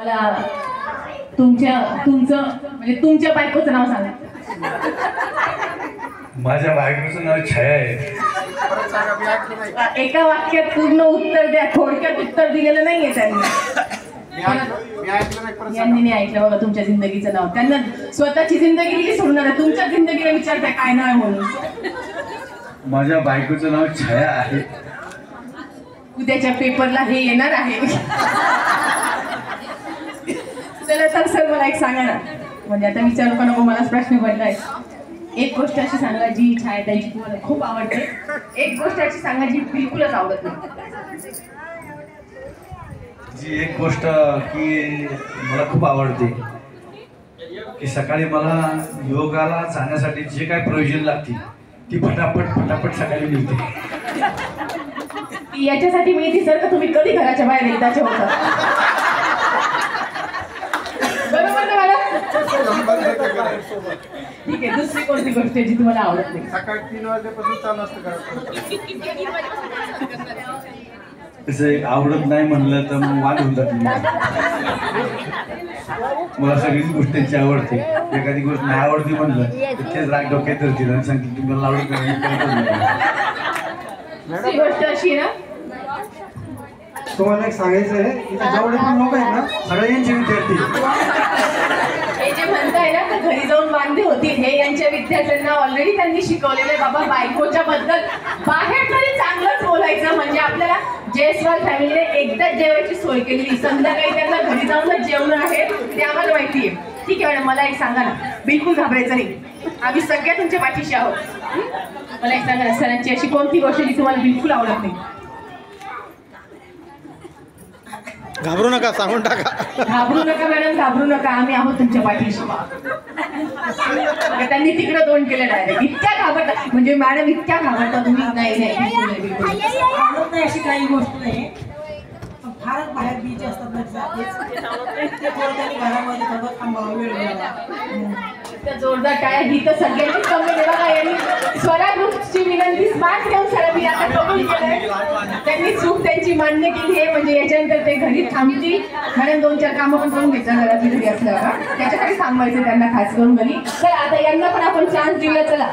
मला तुमचं म्हणजे तुमच्या बायकोचं नाव सांगा. माझ्या बायकोचं नाव छाया आहे. एका वाक्यात पूर्ण उत्तर द्या. थोडक्यात उत्तर दिलेलं नाहीये त्यांनी. यांनी नाही ऐकलं बघा तुमच्या जिंदगीचं नाव. त्यांना स्वतःची जिंदगी दिली सोडणार आहे. तुमच्या जिंदगीला विचारताय काय नाव आहे म्हणून. माझ्या बायकोचं नाव छाया आहे. उद्याच्या पेपरला हे येणार आहे. चला तर सर मला एक सांगा ना, म्हणजे आता विचारू का नको मलाच प्रश्न पडलाय. एक गोष्ट अशी सांगा जी छायाताईची तुम्हाला खूप आवडते, एक गोष्ट अशी सांगा जी बिलकुलच आवडत नाही. जी एक गोष्ट की मला खूप आवडते की सकाळी मला योगाला जाण्यासाठी जे काय प्रयोजन लागते ती फटाफट सकाळी मिळते. याच्यासाठी मिळते सर का तुम्ही कधी घराच्या बाहेर एकदाचे होता. बरोबर ना मला. ठीक आहे, दुसरी कोणती गोष्ट जी तुम्हाला आवडत नाही? सकाळी 3 वाजल्यापासून चालू असतं तसं आवडत नाही म्हणलं तर मग वाद होऊन जाते. मला सगळीच गोष्टींची आवडते. एखादी गोष्ट नाही आवडती म्हणलं तर तेच राग डोक्यात धरतील आणि सांगतील तुम्हाला आवडत नाही. दुसरी गोष्ट अशी ना, तुम्हाला एक सांगायचं आहे की जेवढे पण लोक आहेत ना सगळे यांचे विद्यार्थी. हे जे म्हणताय ना तर घरी जाऊन वांदे होतील, हे यांच्या विद्यार्थ्यांना ऑलरेडी त्यांनी शिकवलेले. बाबा बायकोच्या बद्दल बाहेर तरी चांगलंच बोलायचं. म्हणजे आपल्याला जयस्वाल फॅमिलीने एकदाच जेवायची सोय केलेली, संध्याकाळी त्यांना घरी जाऊनच जेवण आहे ते आम्हाला माहिती आहे. ठीक आहे मॅडम, मला एक सांगा ना, बिलकुल घाबरायचं नाही, आम्ही सगळ्या तुमच्या पाठीशी आहोत. मला एक सांगा ना, सरांची अशी कोणती गोष्ट जी तुम्हाला बिलकुल आवडत नाही? घाबरू नका, सांगून टाका. घाबरू नका मॅडम, घाबरू नका, आम्ही आहोत तुमच्या पाठीशी. त्यांनी तिकडं तोंड केलं डायरेक्ट. इतक्या घाबरता म्हणजे मॅडम, इतक्या घाबरता तुम्ही? नाही आवडत नाही अशी काही गोष्ट नाही. फारच बाहेर बीच असतात घरामध्ये थोडं थांबावं, वेळ द्यावा. जोरदार टाळ्या. ही तर सगळ्यांची कमेंट आहे बघा. यांनी स्वरा ग्रुपची विनंती स्मार्ट घेऊन सरांनी आता कबूल केलंय. त्यांनी चूक त्यांची मान्य केली आहे. म्हणजे याच्यानंतर ते घरी थांबतील. मॅडम 2-4 कामं पण करून घ्यायचं घरातली घरी असल्यावर. त्याच्यासाठी थांबायचं त्यांना खास करून घरी. तर आता यांना पण आपण चान्स देऊया. चला